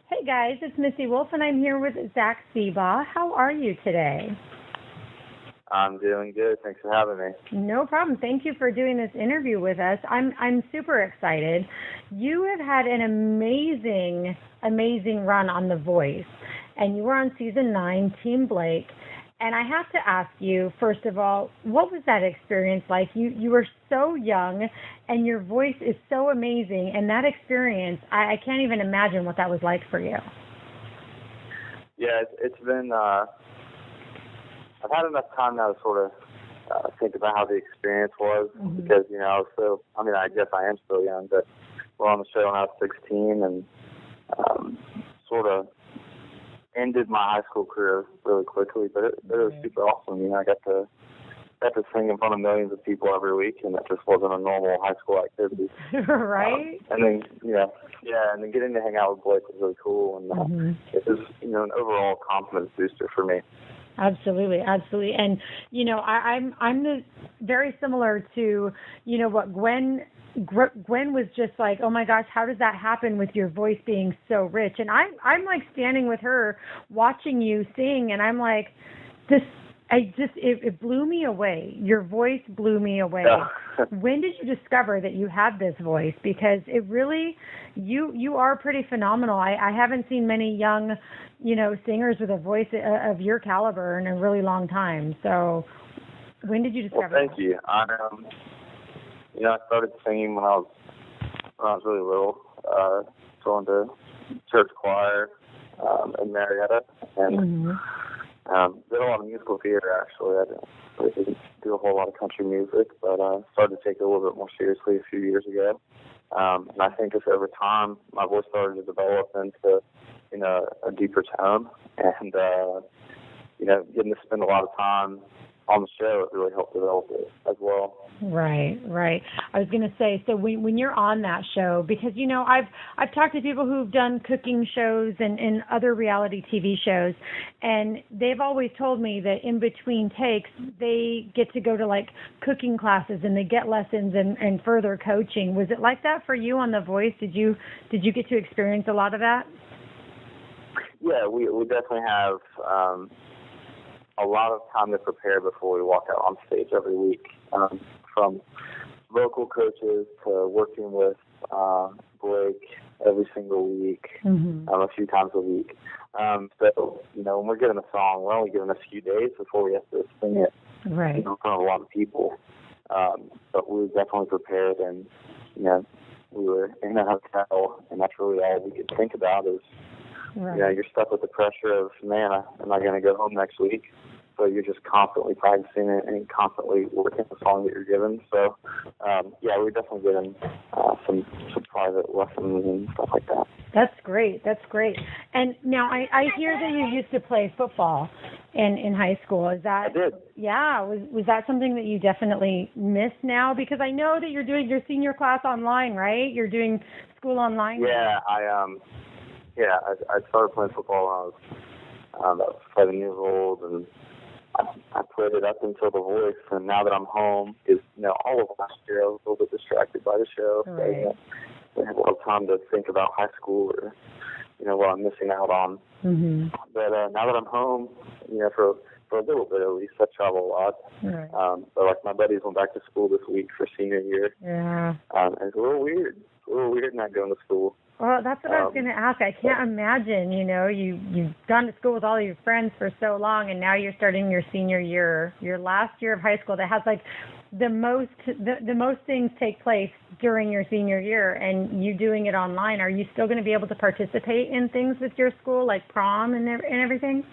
Hey guys, it's Missy Wolf and I'm here with Zach Seabaugh. How are you today? I'm doing good. Thanks for having me. No problem. Thank you for doing this interview with us. I'm super excited. You have had an amazing run on The Voice, and you were on season 9, Team Blake. And I have to ask you, first of all, what was that experience like? You were so young, and your voice is so amazing. And that experience, I can't even imagine what that was like for you. Yeah, it's been. I've had enough time now to sort of think about how the experience was because I guess I am still young, but we're on the show when I was 16 and sort of ended my high school career really quickly, but it was super awesome. I got to sing in front of millions of people every week, and it just wasn't a normal high school activity. Right? And then, and then getting to hang out with Blake was really cool, and it was, an overall confidence booster for me. Absolutely. And I'm very similar to what Gwen was just like, oh my gosh, how does that happen with your voice being so rich? And I'm like standing with her watching you sing, and I'm like, it blew me away. Your voice blew me away. When did you discover that you had this voice? Because it really, you are pretty phenomenal. I haven't seen many young, singers with a voice of your caliber in a really long time. So when did you discover that? Thank you. I started singing when I was really little, going to church choir in Marietta, and did a lot of musical theater, actually. I didn't do a whole lot of country music, but I started to take it a little bit more seriously a few years ago. And I think just over time, my voice started to develop into, a deeper tone. And, getting to spend a lot of time on the show, it really helped develop it as well. Right. I was going to say, so when you're on that show, because, I've talked to people who've done cooking shows and other reality TV shows, and they've always told me that in between takes, they get to go to like cooking classes and they get lessons and further coaching. Was it like that for you on The Voice? Did you get to experience a lot of that? Yeah, we definitely have a lot of time to prepare before we walk out on stage every week. From local coaches to working with Blake every single week, a few times a week. So, when we're given a song, we're only given a few days before we have to sing it in front of a lot of people. But we were definitely prepared, and, we were in a hotel, and that's really all we could think about is, you're stuck with the pressure of, man, am I going to go home next week? So you're just constantly practicing it and constantly working the song that you're given. So, we're definitely getting some private lessons and stuff like that. That's great. And now I hear that you used to play football in high school. Is that? I did. Yeah. Was that something that you definitely miss now? Because I know that you're doing your senior class online, right? You're doing school online. Yeah, I started playing football when I was about 7 years old, and I played it up until The Voice, and now that I'm home, all of last year I was a little bit distracted by the show. Right. So I had a lot of time to think about high school or, what I'm missing out on. But now that I'm home, for a little bit at least, I travel a lot. Right. So like my buddies went back to school this week for senior year. Yeah. And it's a little weird. Not going to school. Well, that's what I was going to ask. I can't imagine, you've gone to school with all your friends for so long, and now you're starting your senior year, your last year of high school that has like the most things take place during your senior year, and you doing it online. Are you still going to be able to participate in things with your school, like prom and everything?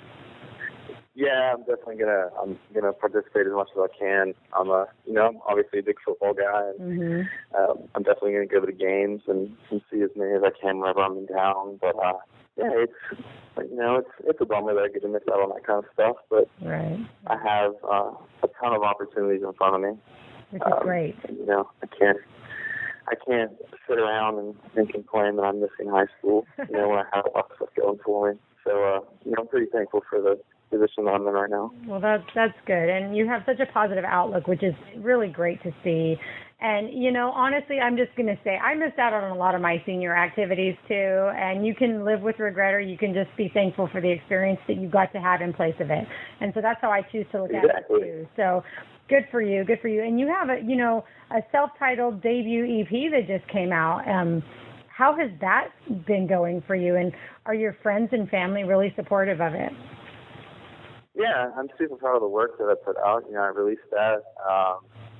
Yeah, I'm definitely gonna participate as much as I can. I'm obviously a big football guy, and I'm definitely gonna go to the games and see as many as I can whenever I'm in town. But it's a bummer that I get to miss out on that kind of stuff. But I have a ton of opportunities in front of me. Which is great. I can't sit around and complain that I'm missing high school. When I have a lot of stuff going for me. So I'm pretty thankful for the position that I'm in right now. Well, that's good, and you have such a positive outlook, which is really great to see. And, honestly, I'm just going to say I missed out on a lot of my senior activities, too. And you can live with regret, or you can just be thankful for the experience that you got to have in place of it. And so that's how I choose to look at it, too. So good for you. Good for you. And you have a self-titled debut EP that just came out. How has that been going for you? And are your friends and family really supportive of it? Yeah, I'm super proud of the work that I put out. I released that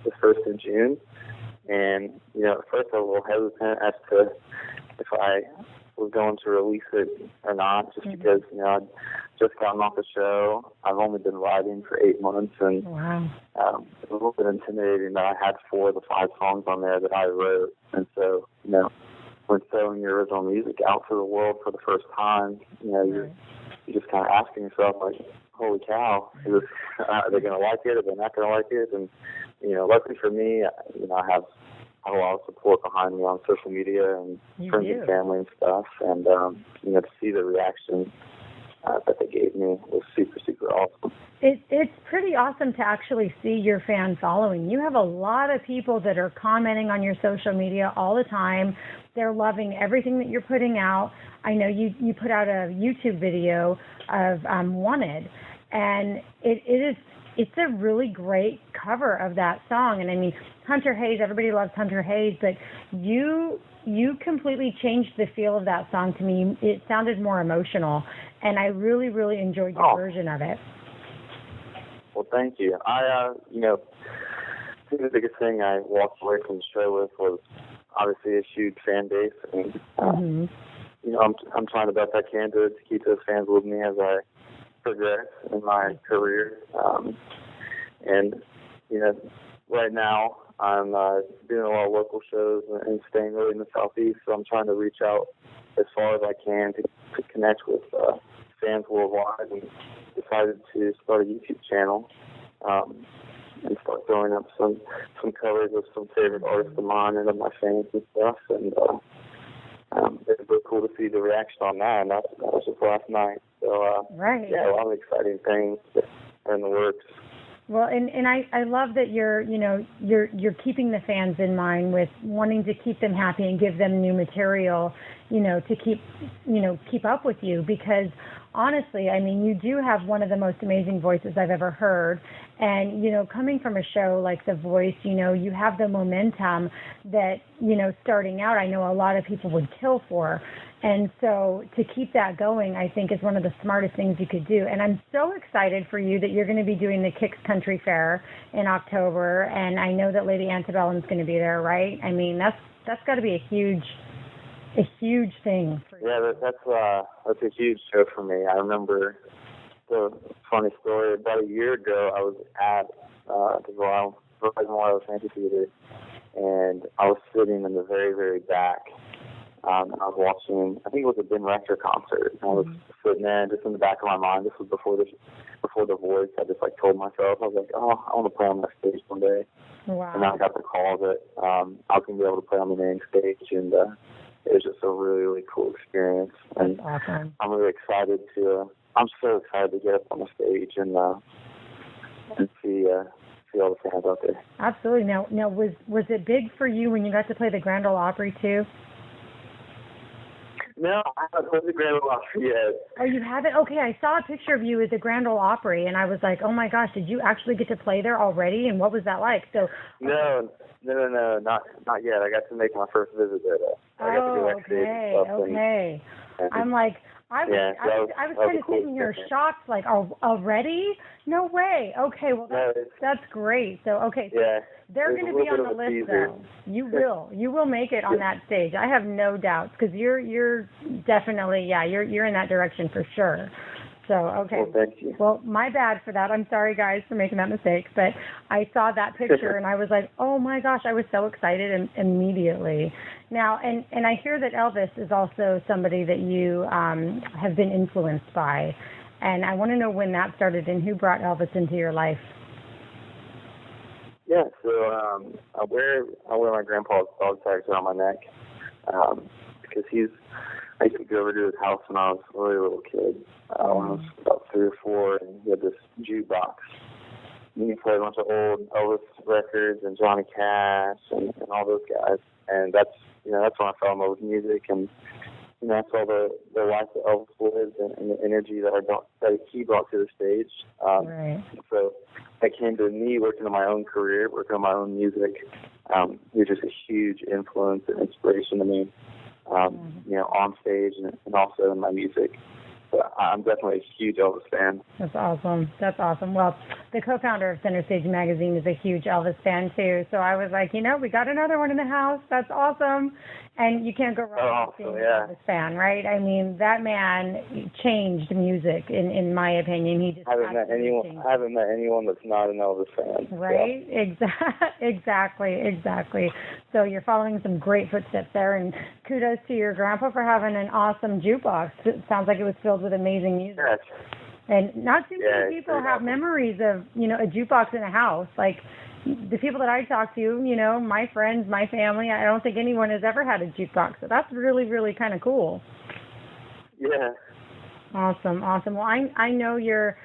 the 1st of June. And, at first I was a little hesitant as to if I was going to release it or not, just because, I'd just gotten off the show. I've only been writing for 8 months, and wow. It was a little bit intimidating that I had 4 of the 5 songs on there that I wrote. And so, when throwing your original music out to the world for the first time, you're just kind of asking yourself, like, holy cow, are they going to like it? Are they not going to like it? And, luckily for me, I have a lot of support behind me on social media and friends and family and stuff. And, to see the reaction that they gave me was super, super awesome. It's pretty awesome to actually see your fan following. You have a lot of people that are commenting on your social media all the time. They're loving everything that you're putting out. I know you put out a YouTube video of Wanted, and it's a really great cover of that song. And I mean, Hunter Hayes, everybody loves Hunter Hayes, but you completely changed the feel of that song to me. It sounded more emotional, and I really, really enjoyed your version of it. Well, thank you. I think the biggest thing I walked away from the show with was obviously a huge fan base, and I'm trying the best I can to keep those fans with me as I progress in my career. And right now I'm doing a lot of local shows and staying really in the Southeast, so I'm trying to reach out as far as I can to connect with fans worldwide, and decided to start a YouTube channel and start throwing up some covers of some favorite artists of mine and of my fans and stuff. And it's really cool to see the reaction on that. And that was just last night. So yeah, a lot of exciting things that are in the works. Well, and I love that you're keeping the fans in mind with wanting to keep them happy and give them new material, to keep up with you, because honestly, I mean, you do have one of the most amazing voices I've ever heard. And, coming from a show like The Voice, you have the momentum that, starting out, I know a lot of people would kill for. And so to keep that going, I think is one of the smartest things you could do. And I'm so excited for you that you're going to be doing the Kicks Country Fair in October. And I know that Lady Antebellum's going to be there, right? I mean, that's got to be a huge thing for you. Yeah, that's a huge show for me. I remember the funny story. About a year ago, I was at the Verizon Wireless Amphitheater, and I was sitting in the very, very back. And I was watching, I think it was a Ben Rector concert. And I was sitting there, just in the back of my mind. This was before the Voice. I just told myself, I was like, oh, I want to play on that stage one day. Wow. And I got the call that I was going to be able to play on the main stage, and it was just a really, really cool experience. And awesome. I'm really excited I'm so excited to get up on the stage and see all the fans out there. Absolutely. Now was it big for you when you got to play the Grand Ole Opry too? No, I haven't played the Grand Ole Opry yet. Oh, you haven't? Okay, I saw a picture of you at the Grand Ole Opry, and I was like, oh my gosh, did you actually get to play there already? And what was that like? So. No, not yet. I got to make my first visit there, though. I got to go backstage and stuff. Okay. I'm like, I was kind of sitting here shocked, like, already? No way. Okay, well, that's great. So, okay, so they're going to be on the list, though. You will make it on that stage. I have no doubts, because you're definitely, you're in that direction for sure. So, okay. Well, thank you. Well, my bad for that. I'm sorry, guys, for making that mistake. But I saw that picture, and I was like, oh, my gosh, I was so excited immediately. Now, and I hear that Elvis is also somebody that you have been influenced by. And I want to know when that started and who brought Elvis into your life. Yeah, so I wear my grandpa's dog tags around my neck because I used to go over to his house when I was a really little kid. When I was about 3 or 4, and he had this jukebox. we played a bunch of old Elvis records and Johnny Cash and all those guys. And that's when I fell in love with music, and I saw the life that Elvis lived and the energy that he brought to the stage. Right. So that came to me working on my own career, working on my own music. He was just a huge influence and inspiration to me, on stage and also in my music. I'm definitely a huge Elvis fan. That's awesome. That's awesome. Well, the co-founder of Center Stage Magazine is a huge Elvis fan, too. So I was like, we got another one in the house. That's awesome. And you can't go wrong with being an Elvis fan, right? I mean, that man changed music, in my opinion. He just I haven't met anyone that's not an Elvis fan. Right? Yeah. Exactly. So you're following some great footsteps there, and kudos to your grandpa for having an awesome jukebox. It sounds like it was filled with amazing music. Yes. And not too many people have memories of, a jukebox in a house. Like, the people that I talk to, my friends, my family, I don't think anyone has ever had a jukebox. So that's really, really kind of cool. Yeah. Awesome. Well, I know you're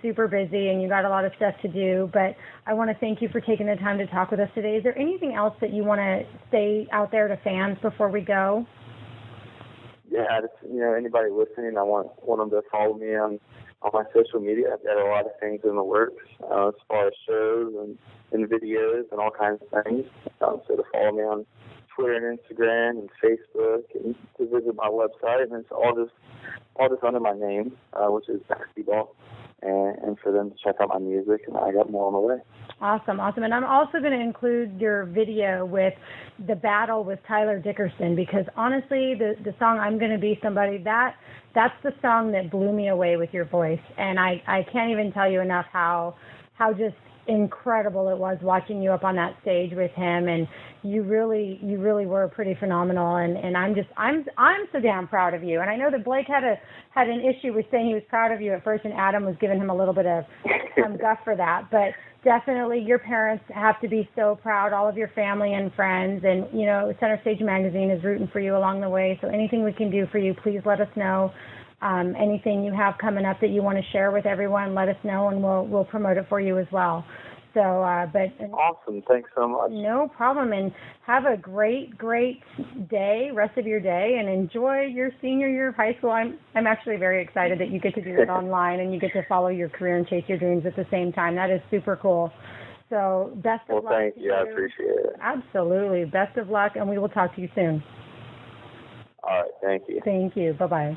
super busy and you got a lot of stuff to do, but I want to thank you for taking the time to talk with us today. Is there anything else that you want to say out there to fans before we go? Yeah, just, anybody listening, I want them to follow me on my social media. I've got a lot of things in the works as far as shows and videos and all kinds of things. So to follow me on Twitter and Instagram and Facebook, and to visit my website, and it's all just under my name, which is Zach Seabaugh, and for them to check out my music, and I got more on the way. Awesome. And I'm also going to include your video with the battle with Tyler Dickerson, because honestly, the song I'm Going to Be Somebody, that's the song that blew me away with your voice. And I can't even tell you enough how just incredible it was watching you up on that stage with him, and you really were pretty phenomenal, and I'm so damn proud of you. And I know that Blake had an issue with saying he was proud of you at first, and Adam was giving him a little bit of some guff for that, but definitely your parents have to be so proud, all of your family and friends, and Center Stage Magazine is rooting for you along the way, so anything we can do for you, please let us know. Anything you have coming up that you want to share with everyone, let us know, and we'll promote it for you as well. So, awesome. Thanks so much. No problem, and have a great day, rest of your day, and enjoy your senior year of high school. I'm actually very excited that you get to do it online and you get to follow your career and chase your dreams at the same time. That is super cool. So, best of luck. Well, thank you. I appreciate it. Absolutely. Best of luck, and we will talk to you soon. All right. Thank you. Thank you. Bye-bye.